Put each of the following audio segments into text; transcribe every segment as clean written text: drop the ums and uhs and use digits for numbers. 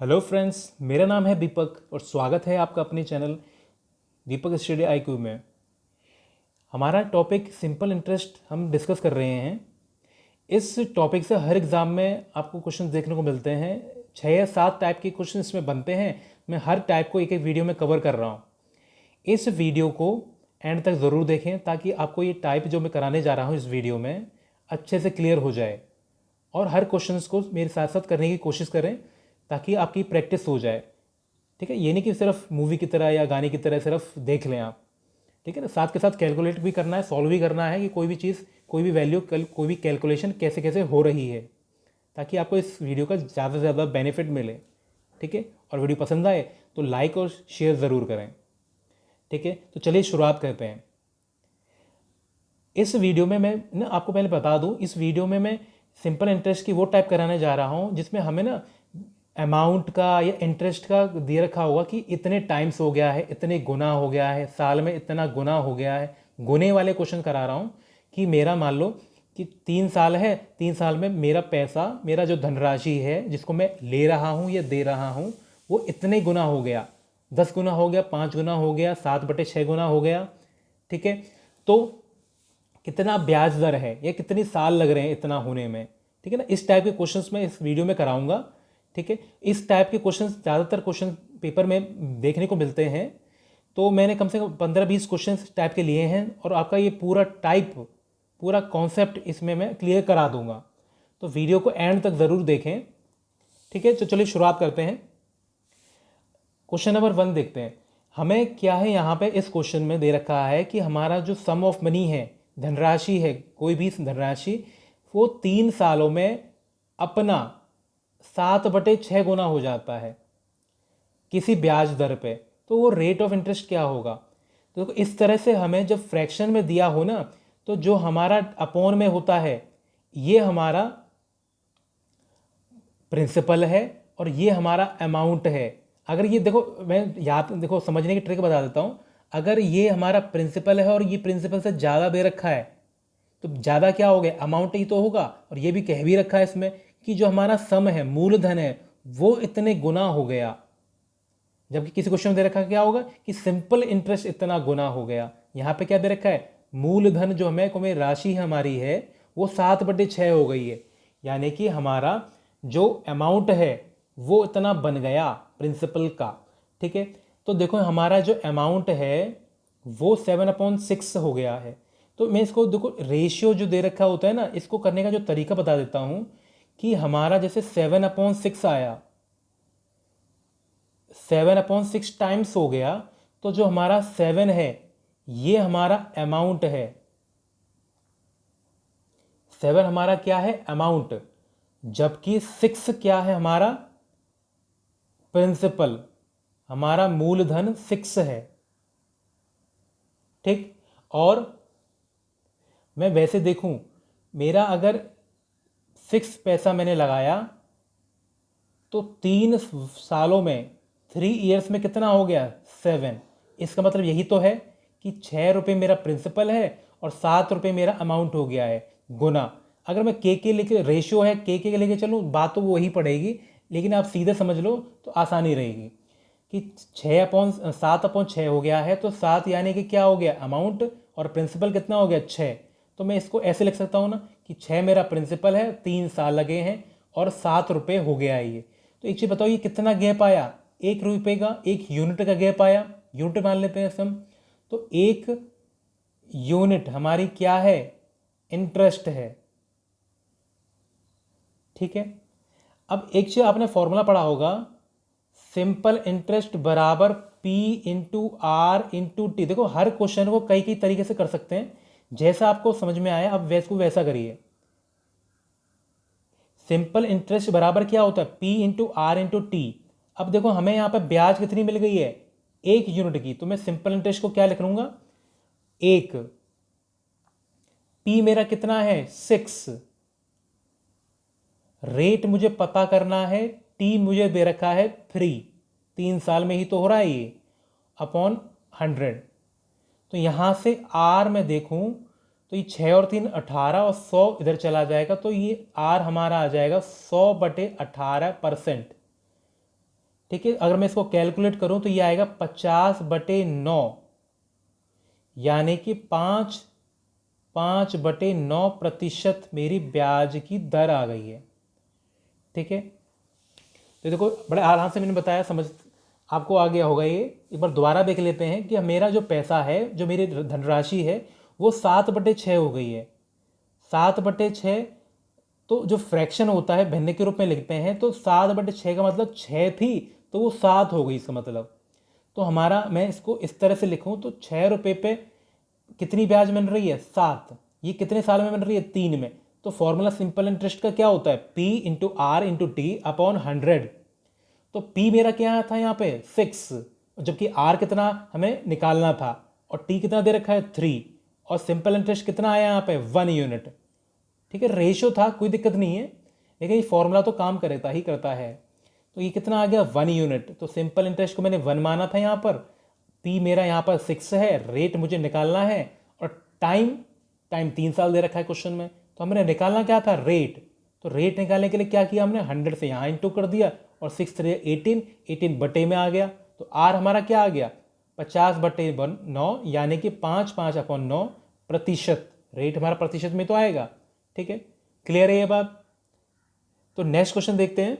Hello friends, मेरा नाम है दीपक और स्वागत है आपका अपने चैनल दीपक स्टडी IQ में। हमारा टॉपिक सिंपल इंटरेस्ट हम डिस्कस कर रहे हैं। इस टॉपिक से हर एग्ज़ाम में आपको क्वेश्चन देखने को मिलते हैं। 6 या 7 टाइप के क्वेश्चन इसमें बनते हैं। मैं हर टाइप को एक एक वीडियो में कवर कर रहा हूँ। इस वीडियो को एंड तक ज़रूर देखें ताकि आपको ये टाइप जो मैं कराने जा रहा हूँ इस वीडियो में अच्छे से क्लियर हो जाए, और हर क्वेश्चंस को मेरे साथ साथ करने की कोशिश करें ताकि आपकी प्रैक्टिस हो जाए। ठीक है, ये नहीं कि सिर्फ मूवी की तरह या गाने की तरह सिर्फ देख लें आप। ठीक है ना, साथ के साथ कैलकुलेट भी करना है, सॉल्व भी करना है कि कोई भी चीज़, कोई भी वैल्यू, कोई भी कैलकुलेशन कैसे कैसे हो रही है, ताकि आपको इस वीडियो का ज़्यादा से ज़्यादा बेनिफिट मिले। ठीक है, और वीडियो पसंद आए तो लाइक और शेयर ज़रूर करें। ठीक है, तो चलिए शुरुआत करते हैं। इस वीडियो में मैं ना आपको पहले बता दूं, इस वीडियो में मैं सिंपल इंटरेस्ट की वो टाइप कराने जा रहा हूं जिसमें हमें ना अमाउंट का या इंटरेस्ट का दे रखा होगा कि इतने टाइम्स हो गया है, इतने गुना हो गया है, साल में इतना गुना हो गया है। गुने वाले क्वेश्चन करा रहा हूँ कि मेरा मान लो कि 3 साल है, 3 साल में मेरा पैसा, मेरा जो धनराशि है जिसको मैं ले रहा हूँ या दे रहा हूँ, वो इतने गुना हो गया। 10 गुना हो गया, 5 गुना हो गया, 7/6 गुना हो गया। ठीक है, तो कितना ब्याज दर है या कितनी साल लग रहे हैं इतना होने में। ठीक है ना, इस टाइप के क्वेश्चंस मैं इस वीडियो में कराऊंगा। ठीक है, इस टाइप के क्वेश्चंस ज़्यादातर क्वेश्चन पेपर में देखने को मिलते हैं, तो मैंने कम से कम 15-20 क्वेश्चन टाइप के लिए हैं और आपका ये पूरा टाइप, पूरा कॉन्सेप्ट इसमें मैं क्लियर करा दूंगा। तो वीडियो को एंड तक ज़रूर देखें। ठीक है, तो चलिए शुरुआत करते हैं। क्वेश्चन नंबर 1 देखते हैं। हमें क्या है यहाँ पे, इस क्वेश्चन में दे रखा है कि हमारा जो सम ऑफ मनी है, धनराशि है, कोई भी धनराशि, वो 3 सालों में अपना 7/6 गुना हो जाता है किसी ब्याज दर पे। तो वो रेट ऑफ इंटरेस्ट क्या होगा? तो इस तरह से हमें जब फ्रैक्शन में दिया हो ना, तो जो हमारा अपॉन में होता है ये हमारा प्रिंसिपल है और ये हमारा अमाउंट है। अगर ये देखो, मैं याद देखो समझने की ट्रिक बता देता हूँ। अगर ये हमारा प्रिंसिपल है और ये प्रिंसिपल से ज़्यादा दे रखा है, तो ज़्यादा क्या हो गया, अमाउंट ही तो होगा। और ये भी कह भी रखा है इसमें कि जो हमारा सम है, मूलधन है, वो इतने गुना हो गया। जबकि किसी क्वेश्चन में दे रखा है क्या होगा कि सिंपल इंटरेस्ट इतना गुना हो गया। यहाँ पे क्या दे रखा है, मूलधन जो हमें कोई राशि हमारी है वो 7/6 हो गई है, यानी कि हमारा जो अमाउंट है वो इतना बन गया प्रिंसिपल का। ठीक है, तो देखो हमारा जो अमाउंट है वो 7/6 हो गया है। तो मैं इसको देखो, रेशियो जो दे रखा होता है ना, इसको करने का जो तरीका बता देता हूँ कि हमारा जैसे 7/6 आया, 7/6 टाइम्स हो गया, तो जो हमारा 7 है ये हमारा अमाउंट है। 7 हमारा क्या है, अमाउंट, जबकि 6 क्या है हमारा प्रिंसिपल, हमारा मूलधन 6 है। ठीक, और मैं वैसे देखूं, मेरा अगर 6 पैसा मैंने लगाया तो 3 सालों में, 3 ईयर्स में कितना हो गया, 7। इसका मतलब यही तो है कि 6 रुपये मेरा प्रिंसिपल है और 7 रुपये मेरा अमाउंट हो गया है गुना। अगर मैं के लेके, रेशियो है के लेके चलूँ, बात तो वही पड़ेगी, लेकिन आप सीधे समझ लो तो आसानी रहेगी कि 7/6 हो गया है, तो 7 यानी कि क्या हो गया, अमाउंट, और प्रिंसिपल कितना हो गया, 6। तो मैं इसको ऐसे लिख सकता हूँ ना कि 6 मेरा प्रिंसिपल है, 3 साल लगे हैं और 7 रुपये हो गया है ये। तो एक चीज़ बताओ, ये कितना गैप आया, 1 रुपये का, 1 यूनिट का गैप आया। यूनिट मान लेते हैं हम, तो 1 यूनिट हमारी क्या है, इंटरेस्ट है। ठीक है, अब एक चीज़ आपने फॉर्मूला पढ़ा होगा, सिंपल इंटरेस्ट बराबर P/R/T। देखो हर क्वेश्चन को कई कई तरीके से कर सकते हैं, जैसा आपको समझ में आया अब वैसा करिए। सिंपल इंटरेस्ट बराबर क्या होता है, P/R/T। अब देखो हमें यहाँ पर ब्याज कितनी मिल गई है, 1 यूनिट की, तो मैं सिंपल इंटरेस्ट को क्या लिख लूंगा, 1। P मेरा कितना है, 6। रेट मुझे पता करना है, T मुझे दे रखा है 3, 3 साल में ही तो हो रहा है ये, अपॉन 100। तो यहाँ से R में देखूँ तो ये 6 और 3 18 और 100 इधर चला जाएगा, तो ये R हमारा आ जाएगा 100/18%। ठीक है। अगर मैं इसको कैलकुलेट करूं तो ये आएगा 50/9, यानी कि 5/9% मेरी ब्याज की दर आ गई है। ठीक है, तो देखो बड़े आराम से मैंने बताया, समझ आपको आ गया होगा। ये एक बार दोबारा देख लेते हैं कि मेरा जो पैसा है, जो मेरी धनराशि है, वो 7/6 हो गई है। 7/6, तो जो फ्रैक्शन होता है भिन्न के रूप में लिखते हैं, तो 7/6 का मतलब 6 थी तो वो 7 हो गई इसका मतलब। तो हमारा, मैं इसको इस तरह से लिखूं तो 6 रुपये पे कितनी ब्याज मिल रही है? 7। ये कितने साल में मिल रही है? 3 में। तो फॉर्मूला सिंपल इंटरेस्ट का क्या होता है? P into R into T upon 100। तो P मेरा क्या था यहाँ पे? 6, जबकि R कितना हमें निकालना था, और T कितना दे रखा है? 3, और सिंपल इंटरेस्ट कितना आया यहाँ पे? 1 यूनिट। ठीक है, रेशो था, कोई दिक्कत नहीं है, लेकिन ये फॉर्मूला तो काम करता ही करता है। तो ये कितना आ गया? 1 यूनिट। तो सिंपल इंटरेस्ट को मैंने 1 माना था यहाँ पर, पी मेरा यहाँ पर 6 है, रेट मुझे निकालना है, और टाइम टाइम 3 साल दे रखा है क्वेश्चन में, तो हमने निकालना क्या था? रेट। तो रेट निकालने के लिए क्या किया हमने? 100 से यहाँ इंटू कर दिया, और 6 3 18, 18 बटे में आ गया। तो आर हमारा क्या आ गया? 50/9, यानी कि 5/9%। रेट हमारा प्रतिशत में तो आएगा। ठीक है, क्लियर है ये बात? तो नेक्स्ट क्वेश्चन देखते हैं।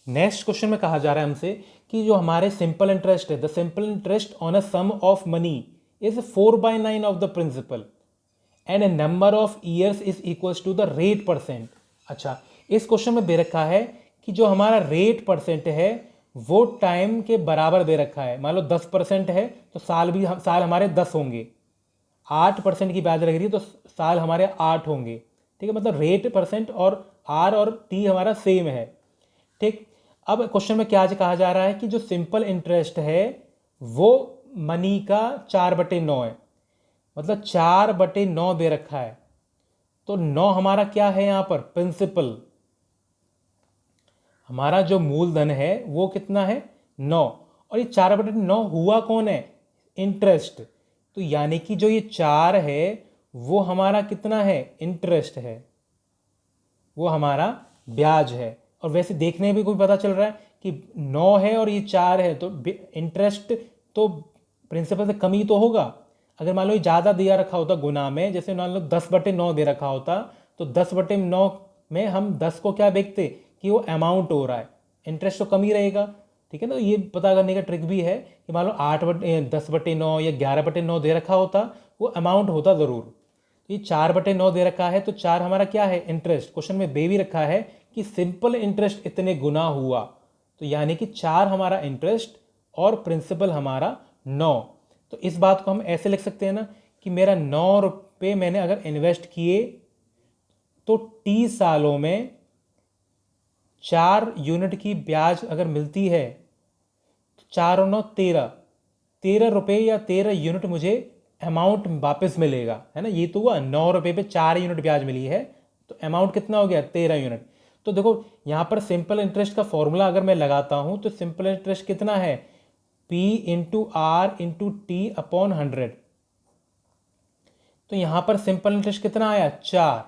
नेक्स्ट क्वेश्चन में कहा जा रहा है हमसे कि जो हमारे सिंपल इंटरेस्ट है, the simple interest on a sum of money is 4/9 of the principal and a number of years is equals to the rate percent. अच्छा, इस क्वेश्चन में दे रखा है कि जो हमारा रेट परसेंट है वो टाइम के बराबर दे रखा है। मान लो 10% है तो साल हमारे 10 होंगे। 8% की ब्याज लग रही है तो साल हमारे 8 होंगे। ठीक है, मतलब रेट परसेंट और टी हमारा सेम है। ठीक, अब क्वेश्चन में क्या कहा जा रहा है कि जो सिंपल इंटरेस्ट है वो मनी का 4/9 है, मतलब 4/9 दे रखा है। तो 9 हमारा क्या है यहाँ पर? प्रिंसिपल। हमारा जो मूलधन है वो कितना है? 9। और ये 4/9 हुआ कौन है? इंटरेस्ट। तो यानी कि जो ये 4 है वो हमारा कितना है? इंटरेस्ट है, वो हमारा ब्याज है। और वैसे देखने में भी कोई पता चल रहा है कि 9 है और ये 4 है, तो इंटरेस्ट तो प्रिंसिपल से कम ही तो होगा। अगर मान लो ये ज़्यादा दिया रखा होता गुना में, जैसे मान लो 10/9 दे रखा होता, तो 10/9 में हम 10 को क्या देखते कि वो अमाउंट हो रहा है, इंटरेस्ट तो कम ही रहेगा। ठीक है ना, तो ये पता करने का ट्रिक भी है कि मान लो 10/9 या 11/9 दे रखा होता, वो अमाउंट होता ज़रूर। ये 4/9 दे रखा है, तो 4 हमारा क्या है? इंटरेस्ट। क्वेश्चन में दे भी रखा है कि सिंपल इंटरेस्ट इतने गुना हुआ, तो यानी कि 4 हमारा इंटरेस्ट और प्रिंसिपल हमारा 9। तो इस बात को हम ऐसे लिख सकते हैं ना कि मेरा 9 रुपये मैंने अगर इन्वेस्ट किए तो 30 सालों में 4 यूनिट की ब्याज अगर मिलती है तो 4 और 9 13, 13 रुपये या 13 यूनिट मुझे अमाउंट वापस मिलेगा, है ना। ये तो हुआ 9 रुपये पे 4 यूनिट ब्याज मिली है, तो अमाउंट कितना हो गया? 13 यूनिट। तो देखो यहाँ पर सिंपल इंटरेस्ट का फॉर्मूला अगर मैं लगाता हूँ तो सिंपल इंटरेस्ट कितना है? P into R into T upon 100। तो यहाँ पर सिंपल इंटरेस्ट कितना आया? 4।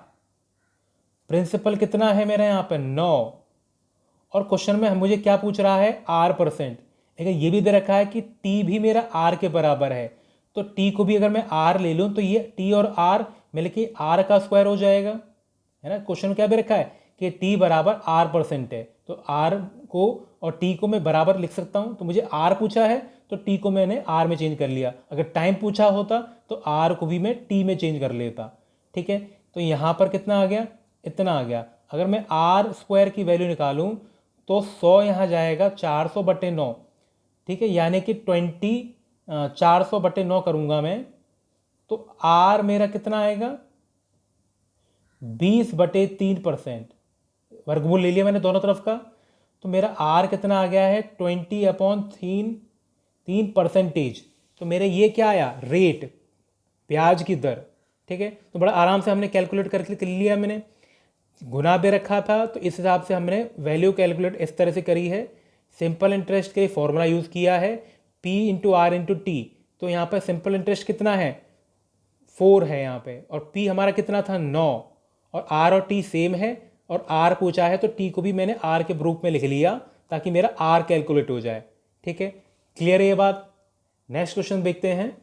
प्रिंसिपल कितना है मेरा यहाँ पर? 9। और क्वेश्चन में मुझे क्या पूछ रहा है? Are percent. लेकिन ये भी दे रखा है कि टी भी मेरा आर के बराबर है, तो टी को भी अगर मैं आर ले लूँ तो ये टी और आर मिलके आर का स्क्वायर हो जाएगा, है ना। क्वेश्चन में क्या दे रखा है कि टी बराबर आर परसेंट है, तो आर को और टी को मैं बराबर लिख सकता हूँ। तो मुझे आर पूछा है तो टी को मैंने आर में चेंज कर लिया। अगर टाइम पूछा होता तो आर को भी मैं टी में चेंज कर लेता। ठीक है, तो यहाँ पर कितना आ गया? इतना आ गया। अगर मैं आर स्क्वायर की वैल्यू निकालूं तो 100 यहाँ जाएगा 400/9। ठीक है, यानी कि 400/9 करूँगा मैं, तो आर मेरा कितना आएगा? 20/3%। वर्गमूल ले लिया मैंने दोनों तरफ का, तो मेरा आर कितना आ गया है? 20/3%। तो मेरे ये क्या आया? रेट, ब्याज की दर। ठीक है, तो बड़ा आराम से हमने कैलकुलेट करके कर लिया। मैंने गुना दे रखा था तो इस हिसाब से हमने वैल्यू कैलकुलेट इस तरह से करी है। सिंपल इंटरेस्ट के लिए फॉर्मूला यूज़ किया है P into R into T. तो यहाँ पर सिंपल इंटरेस्ट कितना है? 4 है यहाँ पे, और P हमारा कितना था? 9। और R और T सेम है, और R पूछा है तो T को भी मैंने R के रूप में लिख लिया, ताकि मेरा आर कैलकुलेट हो जाए। ठीक है, क्लियर है ये बात। नेक्स्ट क्वेश्चन देखते हैं।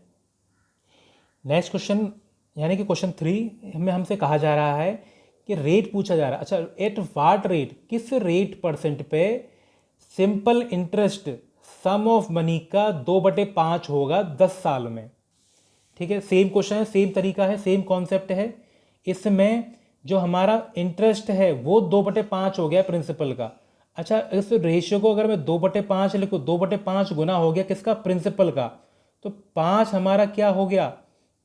नेक्स्ट क्वेश्चन यानी कि क्वेश्चन 3 में हमसे कहा जा रहा है कि रेट पूछा जा रहा है। अच्छा, एट वाट रेट, किस रेट परसेंट पे simple interest sum of money का 2/5 होगा 10 साल में। ठीक है, सेम क्वेश्चन है, सेम तरीका है, सेम कॉन्सेप्ट है। इसमें जो हमारा इंटरेस्ट है वो 2/5 हो गया प्रिंसिपल का। अच्छा, इस रेशियो को अगर मैं 2/5 लिखूँ, 2/5 गुना हो गया किसका, प्रिंसिपल का। तो 5 हमारा क्या हो गया,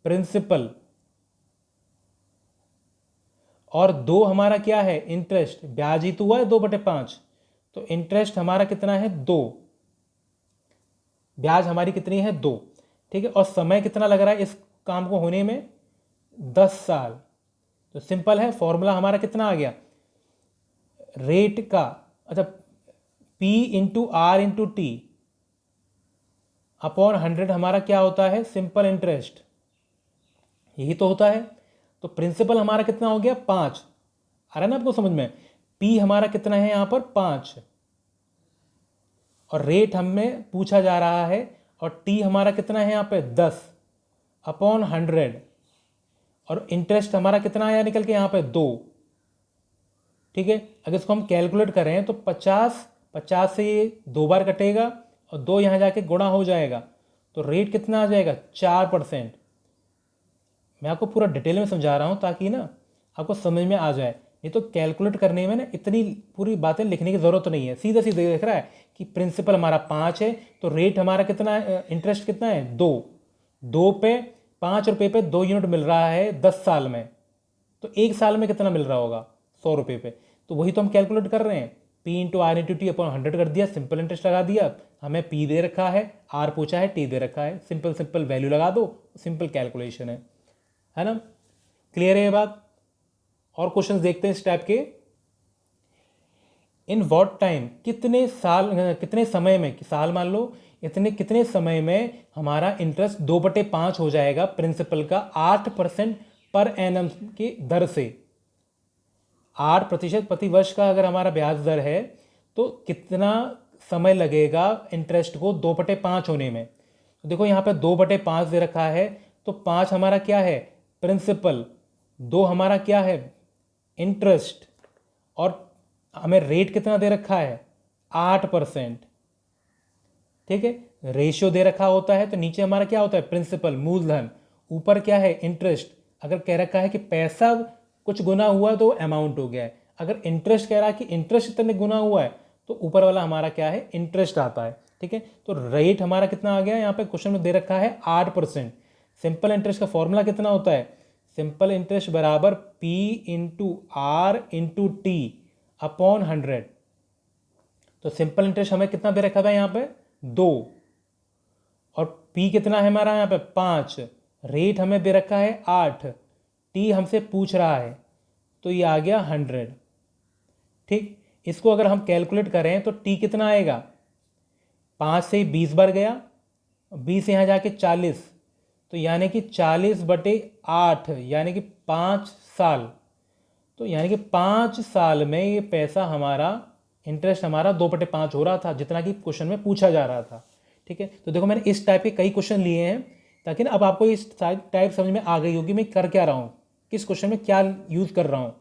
प्रिंसिपल, और 2 हमारा क्या है, इंटरेस्ट। ब्याज ही तो हुआ है 2/5, तो इंटरेस्ट हमारा कितना है, 2। ब्याज हमारी कितनी है, 2। ठीक है, और समय कितना लग रहा है इस काम को होने में, 10 साल। तो सिंपल है, फॉर्मूला हमारा कितना आ गया रेट का। अच्छा, P into R into T upon 100 हमारा क्या होता है, सिंपल इंटरेस्ट, यही तो होता है। तो प्रिंसिपल हमारा कितना हो गया, 5। आ रहा है ना आपको समझ में। P हमारा कितना है यहाँ पर, 5, और रेट हमें पूछा जा रहा है, और T हमारा कितना है यहाँ पे, 10 अपॉन 100, और इंटरेस्ट हमारा कितना आया निकल के यहाँ पे, 2। ठीक है, अगर इसको हम कैलकुलेट करें तो 50 से ये 2 बार कटेगा, और 2 यहाँ जाके गुणा हो जाएगा, तो रेट कितना आ जाएगा, 4%। मैं आपको पूरा डिटेल में समझा रहा हूँ ताकि ना आपको समझ में आ जाए। नहीं तो कैलकुलेट करने में ना इतनी पूरी बातें लिखने की ज़रूरत नहीं है, सीधा सीधा देख रहा है कि प्रिंसिपल हमारा 5 है, तो रेट हमारा कितना है, इंटरेस्ट कितना है, 2 पे 5 रुपये पे 2 यूनिट मिल रहा है 10 साल में, तो 1 साल में कितना मिल रहा होगा, 100 रुपये पे। तो वही तो हम कैलकुलेट कर रहे हैं। P into R into T upon 100 कर दिया, सिंपल इंटरेस्ट लगा दिया। हमें P दे रखा है, R पूछा है, T दे रखा है, सिंपल सिंपल वैल्यू लगा दो, सिंपल कैलकुलेशन है ना। क्लियर है ये बात। और क्वेश्चंस देखते हैं इस टाइप के। इन व्हाट टाइम, कितने साल, कितने समय में, साल मान लो, कितने समय में हमारा इंटरेस्ट 2/5 हो जाएगा प्रिंसिपल का 8% पर एनम की दर से। 8% प्रति वर्ष का अगर हमारा ब्याज दर है, तो कितना समय लगेगा इंटरेस्ट को 2/5 होने में। तो देखो यहाँ पे 2/5 दे रखा है, तो 5 हमारा क्या है, प्रिंसिपल, 2 हमारा क्या है, इंटरेस्ट, और हमें रेट कितना दे रखा है, 8%। ठीक है, रेशियो दे रखा होता है तो नीचे हमारा क्या होता है, प्रिंसिपल, मूलधन, ऊपर क्या है, इंटरेस्ट। अगर कह रखा है कि पैसा कुछ गुना हुआ तो अमाउंट हो गया है। अगर इंटरेस्ट कह रहा है कि इंटरेस्ट इतने गुना हुआ है, तो ऊपर वाला हमारा क्या है, इंटरेस्ट आता है। ठीक है, तो रेट हमारा कितना आ गया, यहाँ पे क्वेश्चन में दे रखा है 8%। सिंपल इंटरेस्ट का फॉर्मूला कितना होता है, सिंपल इंटरेस्ट बराबर P into R into T upon 100। तो सिंपल इंटरेस्ट हमें कितना दे रखा था यहाँ पे, 2, और P कितना है हमारा यहाँ पे, 5, रेट हमें दे रखा है 8, T हमसे पूछ रहा है, तो ये आ गया 100। ठीक, इसको अगर हम कैलकुलेट करें तो T कितना आएगा, 5 से 20 बार गया, 20 यहाँ जाके 40, तो यानी कि 40/8 यानी कि 5 साल। तो यानी कि 5 साल में ये पैसा हमारा, इंटरेस्ट हमारा 2/5 हो रहा था, जितना कि क्वेश्चन में पूछा जा रहा था। ठीक है, तो देखो मैंने इस टाइप के कई क्वेश्चन लिए हैं, ताकि ना अब आपको इस टाइप समझ में आ गई होगी मैं कर क्या रहा हूँ, किस क्वेश्चन में क्या यूज़ कर रहा हूँ।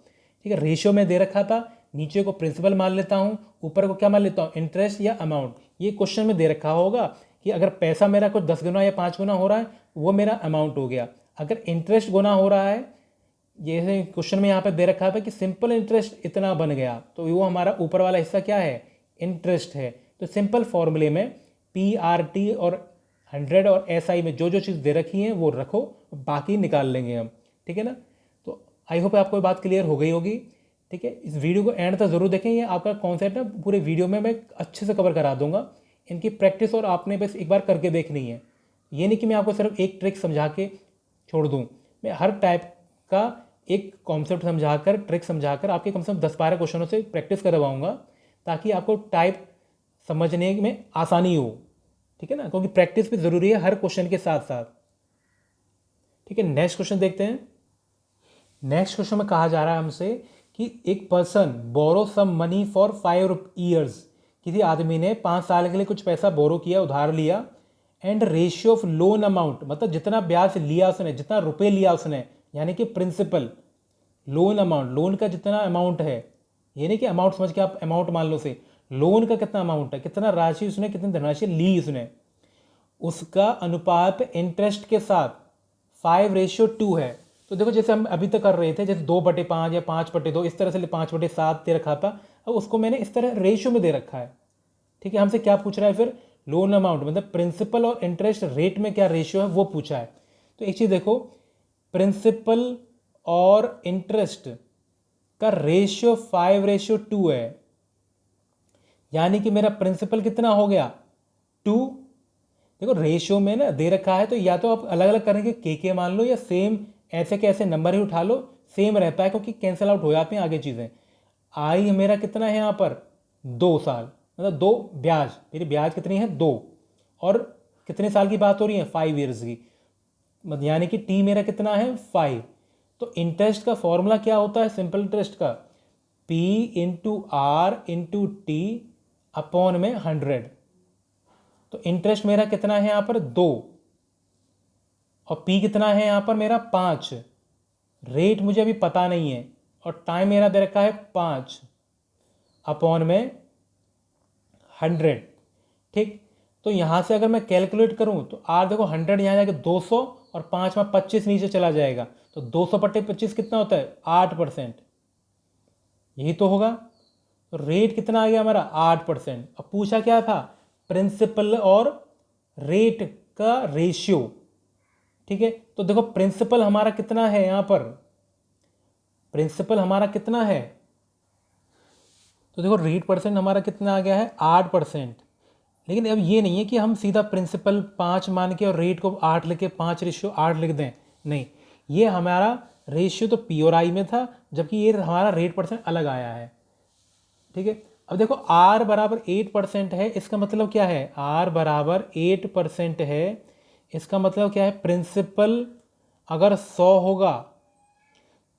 ठीक है, रेशियो में दे रखा था, नीचे को प्रिंसिपल मान लेता हूँ, ऊपर को क्या मान लेता हूँ, इंटरेस्ट या अमाउंट। ये क्वेश्चन में दे रखा होगा कि अगर पैसा मेरा कुछ 10 गुना या 5 गुना हो रहा है, वो मेरा अमाउंट हो गया। अगर इंटरेस्ट गुना हो रहा है, ये क्वेश्चन में यहाँ पे दे रखा था कि सिंपल इंटरेस्ट इतना बन गया, तो वो हमारा ऊपर वाला हिस्सा क्या है, इंटरेस्ट है। तो सिंपल फॉर्मूले में PRT और 100 और SI में जो जो चीज़ दे रखी है वो रखो, बाकी निकाल लेंगे हम। ठीक है ना, तो आई होप आपको बात क्लियर हो गई होगी। ठीक है, इस वीडियो को एंड तक ज़रूर देखें, ये आपका कॉन्सेप्ट ना पूरे वीडियो में मैं अच्छे से कवर करा दूंगा। इनकी प्रैक्टिस और आपने बस एक बार करके देखनी है। ये नहीं कि मैं आपको सिर्फ एक ट्रिक समझा के छोड़ दूँ, मैं हर टाइप का एक कॉन्सेप्ट समझाकर, ट्रिक समझाकर आपके कम से कम 10-12 क्वेश्चनों से प्रैक्टिस करवाऊंगा, ताकि आपको टाइप समझने में आसानी हो। ठीक है ना, क्योंकि प्रैक्टिस भी ज़रूरी है हर क्वेश्चन के साथ साथ। ठीक है, नेक्स्ट क्वेश्चन देखते हैं। नेक्स्ट क्वेश्चन में कहा जा रहा है हमसे कि एक person borrow some money for 5 years, किसी आदमी ने 5 साल के लिए कुछ पैसा बोरो किया, उधार लिया, and ratio of loan amount, मतलब जितना ब्याज लिया उसने, जितना रुपए लिया उसने, यानी कि प्रिंसिपल, लोन अमाउंट, लोन का जितना अमाउंट है, ये नहीं कि अमाउंट समझ के आप अमाउंट मान लो से, लोन का कितना अमाउंट है, कितना राशि उसने, कितनी धनराशि ली उसने, उसका अनुपात इंटरेस्ट के साथ 5:2 है। तो देखो जैसे हम अभी तक कर रहे थे, जैसे 2/5 या 5/2 इस तरह से 5/7 दे रखा था, अब उसको मैंने इस तरह रेशियो में दे रखा है। ठीक है, हमसे क्या पूछ रहा है फिर, लोन अमाउंट मतलब प्रिंसिपल और इंटरेस्ट रेट में क्या रेशियो है वो पूछा है। तो एक चीज़ देखो, प्रिंसिपल और इंटरेस्ट का रेशियो 5:2 है, यानी कि मेरा प्रिंसिपल कितना हो गया 2। देखो रेशियो में ना दे रखा है, तो या तो आप अलग अलग करेंगे के मान लो, या सेम ऐसे के ऐसे नंबर ही उठा लो, सेम रहता है क्योंकि कैंसिल आउट हो जाते हैं आगे चीज़ें। आई मेरा कितना है यहाँ पर 2 साल, मतलब 2 ब्याज, मेरी ब्याज कितनी है 2, और कितने साल की बात हो रही है 5 ईयर्स की, यानी कि टी मेरा कितना है 5। तो इंटरेस्ट का फॉर्मूला क्या होता है सिंपल इंटरेस्ट का, P into R into T upon में 100। तो इंटरेस्ट मेरा कितना है यहाँ पर 2, और P कितना है यहाँ पर मेरा 5, रेट मुझे अभी पता नहीं है, और टाइम मेरा दे रखा है 5 अपॉन में 100। ठीक, तो यहाँ से अगर मैं कैलकुलेट करूँ तो आर देखो 100 यहाँ जाके 200, और 5 में 25 नीचे चला जाएगा, तो 200/25 कितना होता है 8%, यही तो होगा। तो रेट कितना आ गया हमारा 8%। अब पूछा क्या था, प्रिंसिपल और रेट का रेशियो। ठीक है, तो देखो प्रिंसिपल हमारा कितना है यहाँ पर, प्रिंसिपल हमारा कितना है, तो देखो रेट परसेंट हमारा कितना आ गया है 8%। लेकिन अब ये नहीं है कि हम सीधा प्रिंसिपल 5 मान के और रेट को 8 लिख के 5:8 लिख दें, नहीं, ये हमारा रेशियो तो पी और आई में था, जबकि ये हमारा रेट परसेंट अलग आया है। ठीक है, अब देखो R बराबर 8% है, इसका मतलब क्या है, R बराबर 8% है, इसका मतलब क्या है, प्रिंसिपल अगर 100 होगा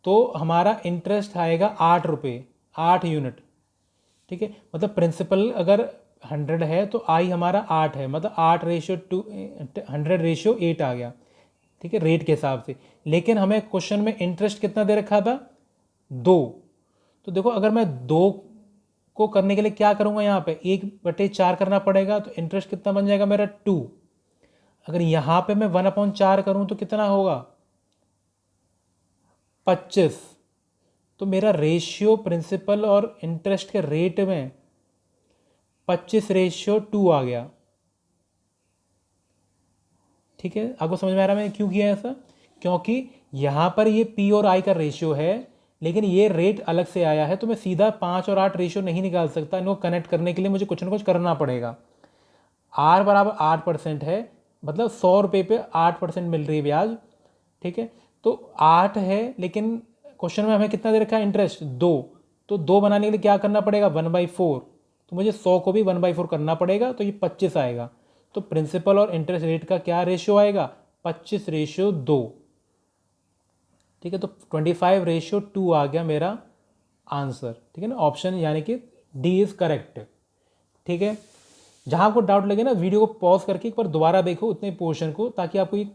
तो हमारा इंटरेस्ट आएगा 8 रुपये, 8 यूनिट। ठीक है, मतलब प्रिंसिपल अगर 100 है तो आई हमारा 8 है, मतलब 8:100 आ गया। ठीक है, रेट के हिसाब से। लेकिन हमें क्वेश्चन में इंटरेस्ट कितना दे रखा था 2। तो देखो अगर मैं 2 को करने के लिए क्या करूँगा, यहाँ पे 1/4 करना पड़ेगा, तो इंटरेस्ट कितना बन जाएगा मेरा 2। अगर यहाँ पे मैं 1/4 करूँ तो कितना होगा 25। तो मेरा रेशियो प्रिंसिपल और इंटरेस्ट के रेट में 25:2 आ गया। ठीक है, आपको समझ में आ रहा है मैंने क्यों किया ऐसा, क्योंकि यहाँ पर ये पी और आई का रेशियो है, लेकिन ये रेट अलग से आया है, तो मैं सीधा 5 और 8 रेशियो नहीं निकाल सकता, इनको कनेक्ट करने के लिए मुझे कुछ ना कुछ करना पड़ेगा। R बराबर 8% है, मतलब 100 रुपये पे 8% मिल रही है ब्याज। ठीक है, तो 8 है, लेकिन क्वेश्चन में हमें कितना दे रखा है इंटरेस्ट 2, तो 2 बनाने के लिए क्या करना पड़ेगा 1/4, तो मुझे 100 को भी 1/4 करना पड़ेगा, तो ये 25 आएगा। तो प्रिंसिपल और इंटरेस्ट रेट का क्या रेशियो आएगा 25:2। ठीक है, तो 25:2 आ गया मेरा आंसर। ठीक है ना, ऑप्शन यानी कि डी इज करेक्ट। ठीक है, जहाँ आपको डाउट लगे ना, वीडियो को पॉज करके एक बार दोबारा देखो उतने पोर्शन को, ताकि आपको ये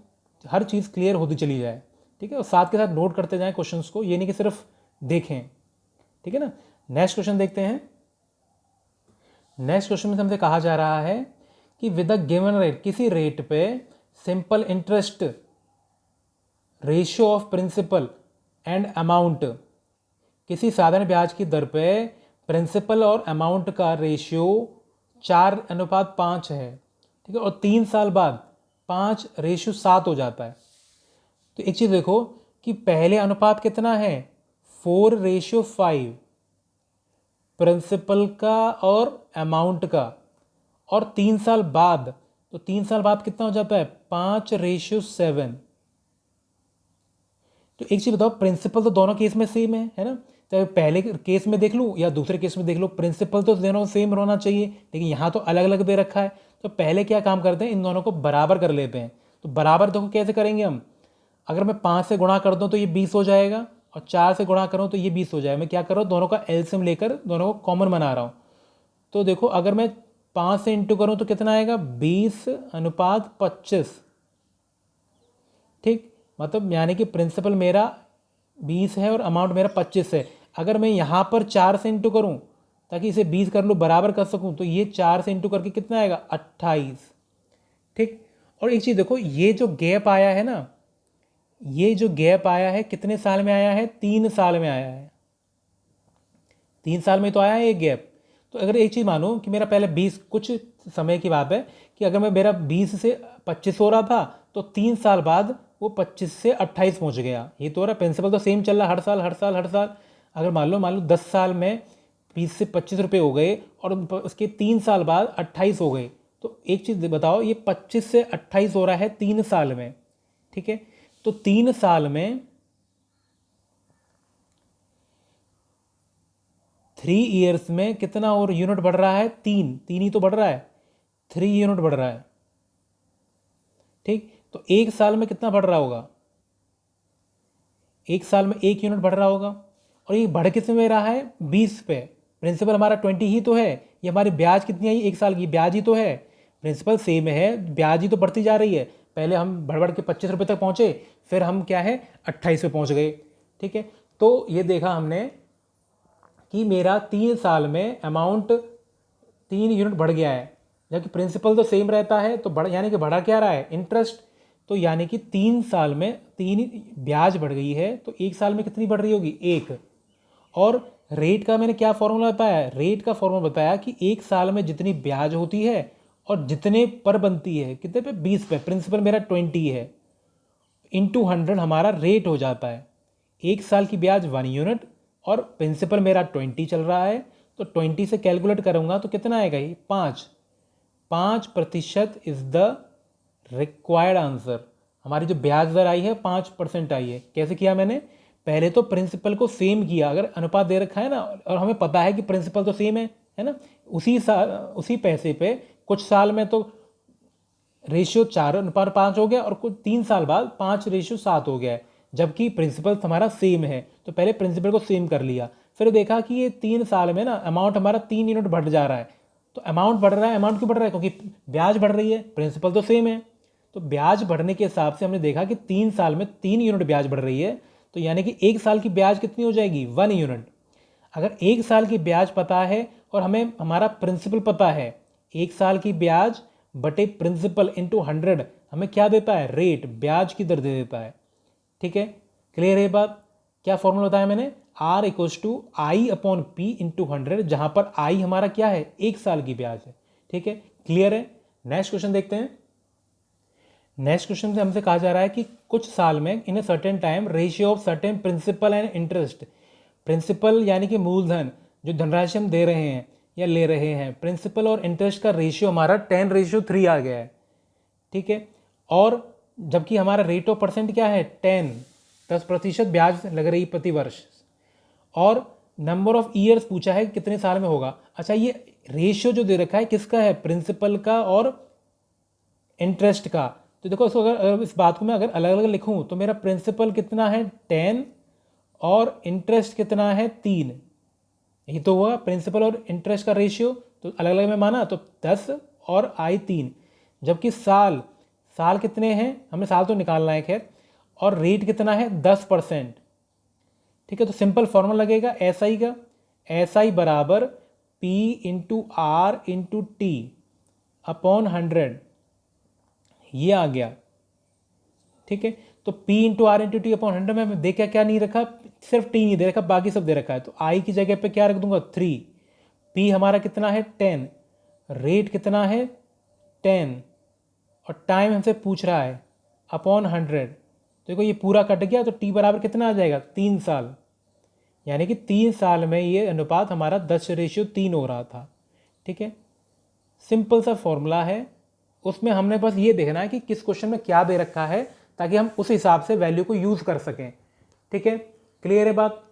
हर चीज़ क्लियर होती चली जाए। ठीक है, और साथ के साथ नोट करते जाएं क्वेश्चंस को, ये नहीं कि सिर्फ देखें। ठीक है ना, नेक्स्ट क्वेश्चन देखते हैं। नेक्स्ट क्वेश्चन में हमसे कहा जा रहा है कि विद अ गिवन रेट, किसी रेट पे simple interest ratio of principal and amount, किसी साधारण ब्याज की दर पे प्रिंसिपल और अमाउंट का रेशियो 4:5 है। ठीक है, और 3 साल बाद 5:7 हो जाता है। तो एक चीज़ देखो कि पहले अनुपात कितना है 4:5 प्रिंसिपल का और अमाउंट का, और 3 साल बाद, तो 3 साल बाद कितना हो जाता है 5:7। तो एक चीज़ बताओ, प्रिंसिपल तो दोनों केस में सेम है ना, चाहे पहले केस में देख लूँ या दूसरे केस में देख लो, प्रिंसिपल तो दोनों सेम होना चाहिए, लेकिन यहाँ तो अलग अलग दे रखा है। तो पहले क्या काम करते हैं, इन दोनों को बराबर कर लेते हैं। तो बराबर देखो कैसे करेंगे हम, अगर मैं 5 से गुणा कर दूँ तो ये 20 हो जाएगा, और 4 से गुणा करूँ तो ये 20 हो जाएगा। मैं क्या कर रहा हूँ, दोनों का एलसीएम लेकर दोनों को कॉमन बना रहा हूँ। तो देखो अगर मैं 5 से इंटू करूँ तो कितना आएगा, 20:25। ठीक, मतलब यानी कि प्रिंसिपल मेरा 20 है और अमाउंट मेरा 25 है। अगर मैं यहाँ पर 4 से इंटू करूँ ताकि इसे 20 कर लूँ, बराबर कर सकूँ, तो ये 4 से इंटू करके कितना आएगा, 28। ठीक, और एक चीज़ देखो, ये जो गैप आया है ना, ये जो गैप आया है कितने साल में आया है, 3 साल में आया है। 3 साल में तो आया है एक गैप। तो अगर एक चीज़ मानो कि मेरा पहले 20, कुछ समय की बात है कि अगर मैं मेरा 20 से 25 हो रहा था, तो 3 साल बाद वो 25 से 28 पहुंच गया। ये तो रहा, प्रिंसिपल तो सेम चल रहा, हर साल हर साल हर साल। अगर मान लो 10 साल में 20 से 25 रुपये हो गए और उसके 3 साल बाद 28 हो गए, तो एक चीज़ बताओ, ये 25 से 28 हो रहा है 3 साल में। ठीक है, तो 3 साल में 3 ईयर्स में कितना और यूनिट बढ़ रहा है, 3 3 ही तो बढ़ रहा है, 3 यूनिट बढ़ रहा है। ठीक, तो एक साल में कितना बढ़ रहा होगा, एक साल में 1 यूनिट बढ़ रहा होगा। और ये बढ़ किस में रहा है, 20 पे। प्रिंसिपल हमारा 20 ही तो है, ये हमारी ब्याज कितनी आई, एक साल की ब्याज ही तो है। प्रिंसिपल सेम है, ब्याज ही तो बढ़ती जा रही है। पहले हम बढ़ बढ़ के 25 रुपये तक पहुँचे, फिर हम क्या है 28 पे पहुँच गए। ठीक है, तो ये देखा हमने कि मेरा 3 साल में अमाउंट 3 यूनिट बढ़ गया है, जबकि प्रिंसिपल तो सेम रहता है। तो बढ़ यानी कि बढ़ा क्या रहा है, इंटरेस्ट। तो यानी कि 3 साल में 3 ब्याज बढ़ गई है, तो एक साल में कितनी बढ़ रही होगी, 1। और रेट का मैंने क्या फॉर्मूला बताया, रेट का फॉर्मूला बताया कि एक साल में जितनी ब्याज होती है और जितने पर बनती है, कितने पे, 20 पे। प्रिंसिपल मेरा 20 है, इंटू 100 हमारा रेट हो जाता है। एक साल की ब्याज 1 यूनिट और प्रिंसिपल मेरा 20 चल रहा है, तो 20 से कैलकुलेट करूंगा तो कितना आएगा, ये 5% इज द रिक्वायर्ड आंसर। हमारी जो ब्याज दर आई है 5% आई है। कैसे किया मैंने, पहले तो प्रिंसिपल को सेम किया। अगर अनुपात दे रखा है ना, और हमें पता है कि प्रिंसिपल तो सेम है ना, उसी पैसे पे कुछ साल में तो रेशियो 4:5 हो गया और कुछ 3 साल बाद 5:7 हो गया है, जबकि प्रिंसिपल हमारा सेम है। तो पहले प्रिंसिपल को सेम कर लिया, फिर देखा कि ये 3 साल में ना अमाउंट हमारा 3 यूनिट बढ़ जा रहा है। तो अमाउंट बढ़ रहा है, अमाउंट क्यों बढ़ रहा है, क्योंकि ब्याज बढ़ रही है, प्रिंसिपल तो सेम है। तो ब्याज बढ़ने के हिसाब से हमने देखा कि 3 साल में 3 यूनिट ब्याज बढ़ रही है, तो यानी कि एक साल की ब्याज कितनी हो जाएगी, 1 यूनिट। अगर एक साल की ब्याज पता है और हमें हमारा प्रिंसिपल पता है, एक साल की ब्याज बटे प्रिंसिपल इंटू 100 हमें क्या देता है, रेट, ब्याज की दर दे देता है। ठीक है, क्लियर है बात। क्या फॉर्मूला बताया मैंने, R equals to I upon P into 100, जहां पर आई हमारा क्या है, एक साल की ब्याज है। ठीक है, क्लियर है। नेक्स्ट क्वेश्चन देखते हैं। नेक्स्ट क्वेश्चन से हमसे कहा जा रहा है कि कुछ साल में in a certain time ratio of certain principal and interest. Principal यानी कि मूलधन, जो धनराशि हम दे रहे हैं या ले रहे हैं, प्रिंसिपल और इंटरेस्ट का रेशियो हमारा 10:3 आ गया है। ठीक है, और जबकि हमारा रेट ऑफ परसेंट क्या है, 10% ब्याज लग रही प्रति वर्ष। और नंबर ऑफ ईयर्स पूछा है कितने साल में होगा। अच्छा, ये रेशियो जो दे रखा है किसका है, प्रिंसिपल का और इंटरेस्ट का। तो देखो इसको अगर इस बात को मैं अगर अलग अलग लिखूं तो मेरा प्रिंसिपल कितना है, 10, और इंटरेस्ट कितना है, 3। यही तो हुआ प्रिंसिपल और इंटरेस्ट का रेशियो। तो अलग अलग में माना तो 10 और आई 3। जबकि साल साल कितने हैं, हमें साल तो निकालना है खैर, और रेट कितना है, 10%। ठीक है, तो सिंपल फॉर्मूला लगेगा एस आई का, एस आई बराबर P into R into T upon 100, ये आ गया। ठीक है, तो P into R into T upon 100 में हमें देखा क्या नहीं रखा, सिर्फ T नहीं दे रखा, बाकी सब दे रखा है। तो I की जगह पे क्या रख दूंगा, 3। P हमारा कितना है, 10। रेट कितना है, 10। और टाइम हमसे पूछ रहा है अपॉन 100। तो देखो ये पूरा कट गया, तो T बराबर कितना आ जाएगा, 3 साल। यानी कि 3 साल में ये अनुपात हमारा 10:3 हो रहा था। ठीक है, सिंपल सा फॉर्मूला है। उसमें हमने बस ये देखना है कि किस क्वेश्चन में क्या दे रखा है, ताकि हम उस हिसाब से वैल्यू को यूज़ कर सकें। ठीक है, क्लियर है बात,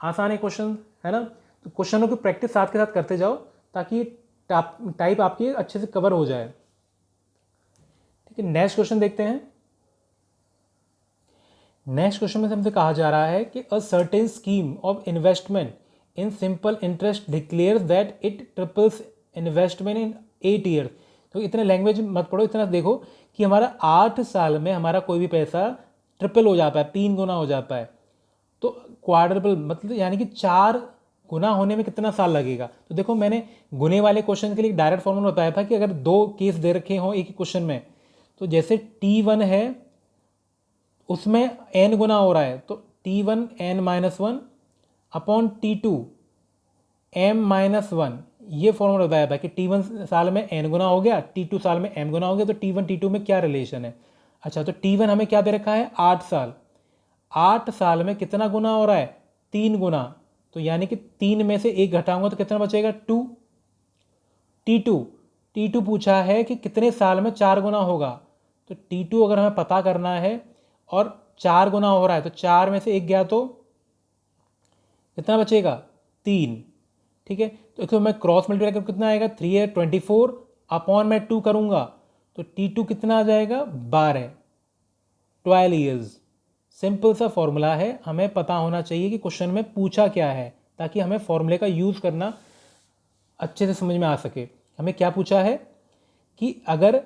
आसान है क्वेश्चन, है ना। तो क्वेश्चनों की प्रैक्टिस साथ के साथ करते जाओ, ताकि टाइप आपकी अच्छे से कवर हो जाए। ठीक है, नेक्स्ट क्वेश्चन देखते हैं। नेक्स्ट क्वेश्चन में हमसे कहा जा रहा है कि a certain scheme of investment in simple interest declares that it triples investment in 8 years. तो इतने लैंग्वेज मत पढ़ो, इतना देखो कि हमारा 8 साल में हमारा कोई भी पैसा ट्रिपल हो जाता है, 3 गुना हो जाता है। तो क्वाड्रपल मतलब यानी कि 4 गुना होने में कितना साल लगेगा। तो देखो मैंने गुने वाले क्वेश्चन के लिए डायरेक्ट फॉर्मूला बताया था कि अगर 2 केस दे रखे हों एक ही क्वेश्चन में, तो जैसे T1 है उसमें n गुना हो रहा है, तो T1 n-1 upon T2 m-1, ये फॉर्मूला बताया था कि T1 साल में n गुना हो गया, T2 साल में m गुना हो गया, तो T1 T2 में क्या रिलेशन है। अच्छा, तो T1 हमें क्या दे रखा है, 8 साल। 8 साल में कितना गुना हो रहा है, 3 गुना। तो यानी कि 3 में से 1 घटाऊंगा तो कितना बचेगा, 2। T2 पूछा है कि कितने साल में 4 गुना होगा। तो T2 अगर हमें पता करना है और 4 गुना हो रहा है, तो 4 में से 1 गया तो कितना बचेगा, 3। ठीक है, तो इसको मैं क्रॉस मल्टीप्लाई कर कितना आएगा, 3 है 24 अपॉन मैं 2 करूंगा तो T2 कितना आ जाएगा, 12 ईयर्स। सिंपल सा फॉर्मूला है, हमें पता होना चाहिए कि क्वेश्चन में पूछा क्या है, ताकि हमें फॉर्मूले का यूज़ करना अच्छे से समझ में आ सके। हमें क्या पूछा है कि अगर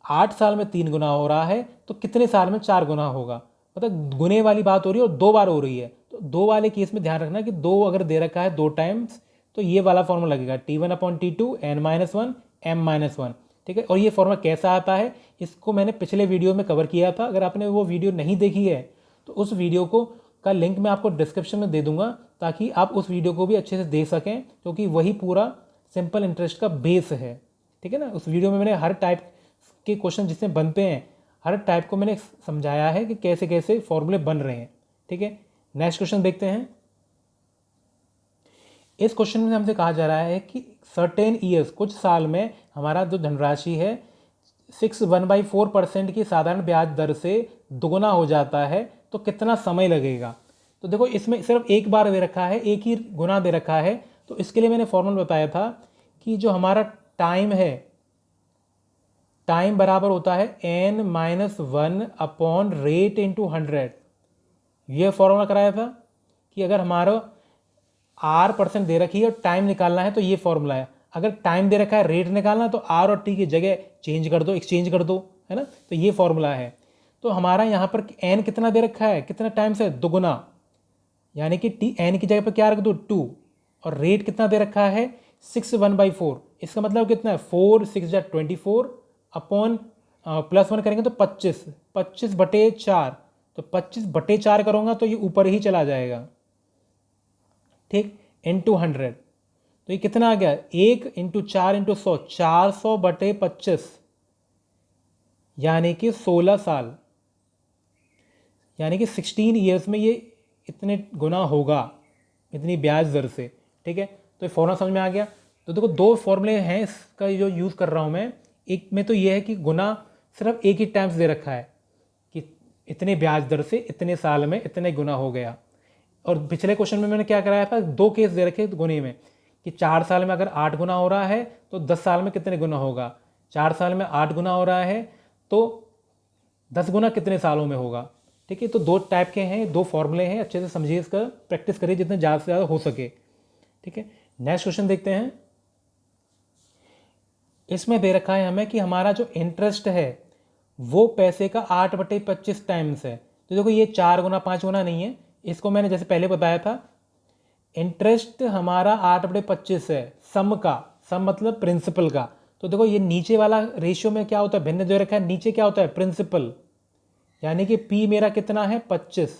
8 साल में 3 गुना हो रहा है तो कितने साल में 4 गुना होगा। मतलब गुने वाली बात हो रही है और 2 बार हो रही है, तो 2 वाले केस में ध्यान रखना कि 2 अगर दे रखा है 2 टाइम्स तो ये वाला फॉर्मूला लगेगा, T1 upon T2 n-1 m-1। ठीक है, और ये फॉर्मूला कैसा आता है इसको मैंने पिछले वीडियो में कवर किया था। अगर आपने वो वीडियो नहीं देखी है तो उस वीडियो को का लिंक मैं आपको डिस्क्रिप्शन में दे दूंगा, ताकि आप उस वीडियो को भी अच्छे से देख सकें, क्योंकि वही पूरा सिंपल इंटरेस्ट का बेस है। ठीक है ना, उस वीडियो में मैंने हर टाइप के क्वेश्चन जिसमें बनते हैं, हर टाइप को मैंने समझाया है कि कैसे कैसे फॉर्मूले बन रहे हैं। ठीक है, नेक्स्ट क्वेश्चन देखते हैं। इस क्वेश्चन में हमसे कहा जा रहा है कि सर्टेन ईयर्स, कुछ साल में हमारा जो धनराशि है 6.14% की साधारण ब्याज दर से दोगुना हो जाता है, तो कितना समय लगेगा। तो देखो इसमें सिर्फ एक बार दे रखा है, एक ही गुना दे रखा है, तो इसके लिए मैंने फॉर्मूला बताया था कि जो हमारा टाइम है, टाइम बराबर होता है n-1 अपॉन रेट इंटू 100। यह फॉर्मूला कराया था कि अगर हमारा r% दे रखी है और टाइम निकालना है तो ये फॉर्मूला है। अगर टाइम दे रखा है रेट निकालना तो r और t की जगह चेंज कर दो, एक्सचेंज कर दो, है ना। तो ये फॉर्मूला है। तो हमारा यहाँ पर n कितना दे रखा है, कितना टाइम से, दोगुना, यानी कि n की जगह पर क्या रख दो, 2। और रेट कितना दे रखा है, 6/1/4। इसका मतलब कितना है, 4 6 24 अपॉन +1 करेंगे तो 25, 25/4। तो 25/4 करूँगा तो ये ऊपर ही चला जाएगा। ठीक, इंटू 100, तो ये कितना आ गया, 1 × 4 × 100, 400/25, यानी कि 16 साल, यानी कि 16 ईयर्स में ये इतने गुना होगा, इतनी ब्याज दर से। ठीक है, तो ये फॉर्मूला समझ में आ गया। तो देखो 2 फॉर्मूले हैं इसका जो यूज़ कर रहा हूँ मैं। एक में तो ये है कि गुना सिर्फ एक ही टाइम्स दे रखा है कि इतने ब्याज दर से इतने साल में इतने गुना हो गया। और पिछले क्वेश्चन में मैंने क्या कराया था, 2 केस दे रखे गुने में कि 4 साल में अगर 8 गुना हो रहा है तो 10 साल में कितने गुना होगा। 4 साल में 8 गुना हो रहा है तो 10 गुना कितने सालों में होगा। ठीक है, तो 2 टाइप के हैं, 2 फॉर्मूले हैं, अच्छे से समझिए, इसका प्रैक्टिस करिए जितने ज़्यादा से ज़्यादा हो सके। ठीक है, नेक्स्ट क्वेश्चन देखते हैं। इसमें दे रखा है हमें कि हमारा जो इंटरेस्ट है वो पैसे का 8/25 टाइम्स है। तो देखो ये 4 गुना 5 गुना नहीं है, इसको मैंने जैसे पहले बताया था, इंटरेस्ट हमारा 8/25 है, सम का, सम मतलब प्रिंसिपल का। तो देखो ये नीचे वाला रेशियो में क्या होता है, भिन्न जो रखा है, नीचे क्या होता है, प्रिंसिपल, यानी कि P मेरा कितना है, 25,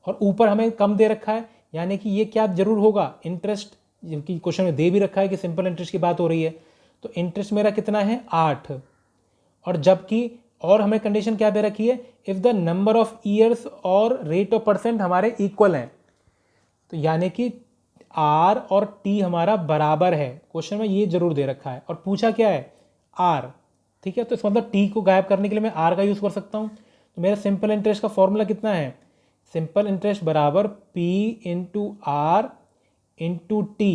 और ऊपर हमें कम दे रखा है, यानी कि ये क्या जरूर होगा, इंटरेस्ट, जबकि क्वेश्चन में दे भी रखा है कि सिंपल इंटरेस्ट की बात हो रही है, तो इंटरेस्ट मेरा कितना है, 8। और जबकि और हमें कंडीशन क्या दे रखी है, if the number of years और रेट ऑफ परसेंट हमारे इक्वल हैं, तो यानी कि R और T हमारा बराबर है। क्वेश्चन में ये जरूर दे रखा है, और पूछा क्या है, R। ठीक है, तो इस मतलब T को गायब करने के लिए मैं R का यूज़ कर सकता हूँ। तो मेरा सिंपल इंटरेस्ट का फॉर्मूला कितना है, सिंपल इंटरेस्ट बराबर P × R × T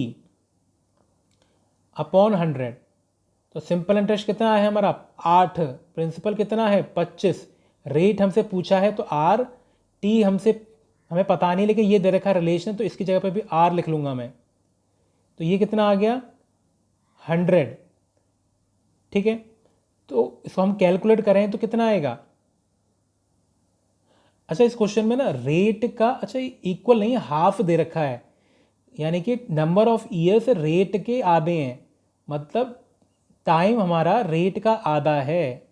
अपॉन 100। तो सिंपल इंटरेस्ट कितना है हमारा, 8, प्रिंसिपल कितना है, 25, रेट हमसे पूछा है तो R, T हमें पता नहीं, लेकिन ये दे रखा है रिलेशन, तो इसकी जगह पे भी R लिख लूँगा मैं। तो ये कितना आ गया, 100। ठीक है, तो इसको हम कैलकुलेट करें तो कितना आएगा। अच्छा इस क्वेश्चन में ना रेट का अच्छा इक्वल नहीं, हाफ दे रखा है, यानी कि नंबर ऑफ ईयर्स रेट के आधे हैं, मतलब टाइम हमारा रेट का आधा है।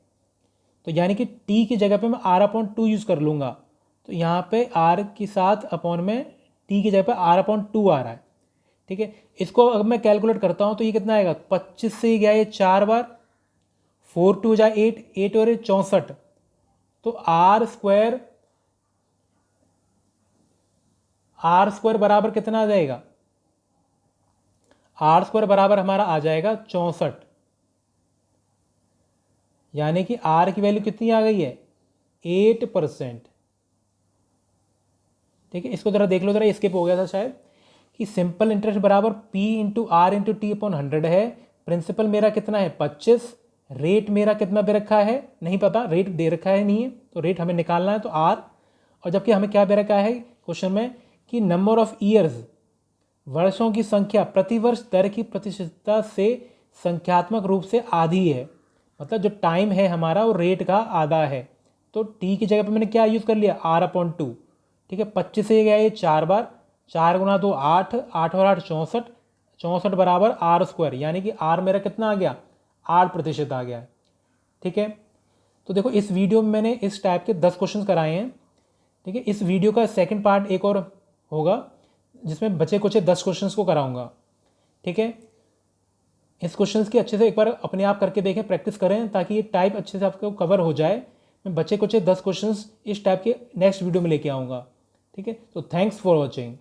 तो यानी कि टी की जगह पे मैं r/2 यूज़ कर लूँगा, तो यहाँ पे r के साथ अपॉन में टी की जगह पे r/2 आ रहा है। ठीक है, इसको अगर मैं कैलकुलेट करता हूँ तो ये कितना आएगा, 25 से गया ये 4 बार, 4 2 जा 8, 8 और 64, तो आर स्क्वायर बराबर कितना आ जाएगा, आर स्क्वायर बराबर हमारा आ जाएगा 64, यानी कि आर की वैल्यू कितनी आ गई है, 8%। ठीक है, इसको जरा देख लो, जरा स्किप हो गया था शायद, कि सिंपल इंटरेस्ट बराबर P into R into T upon 100 है। प्रिंसिपल मेरा कितना है 25, रेट मेरा कितना दे रखा है नहीं पता, रेट दे रखा है नहीं है, तो रेट हमें निकालना है तो R, और जबकि हमें क्या दे रखा है क्वेश्चन में कि नंबर ऑफ ईयर्स, वर्षों की संख्या प्रतिवर्ष दर की प्रतिशतता से संख्यात्मक रूप से आधी है, मतलब जो टाइम है हमारा वो रेट का आधा है। तो टी की जगह पे मैंने क्या यूज़ कर लिया, r/2। ठीक है, 25 से गया ये 4 बार, 4 गुना 2 8, 8 और 8 64, 64 बराबर आर स्क्वायर, यानी कि आर मेरा कितना आ गया, 8% आ गया। ठीक है, तो देखो इस वीडियो में मैंने इस टाइप के 10 क्वेश्चन कराए हैं। ठीक है, इस वीडियो का सेकंड पार्ट एक और होगा जिसमें बचे कुछ 10 क्वेश्चंस को कराऊंगा। ठीक है, इस क्वेश्चंस की अच्छे से एक बार अपने आप करके देखें, प्रैक्टिस करें, ताकि ये टाइप अच्छे से आपको कवर हो जाए। मैं बचे कुछ 10 क्वेश्चंस इस टाइप के नेक्स्ट वीडियो में लेके आऊँगा। ठीक है, तो थैंक्स फॉर वॉचिंग।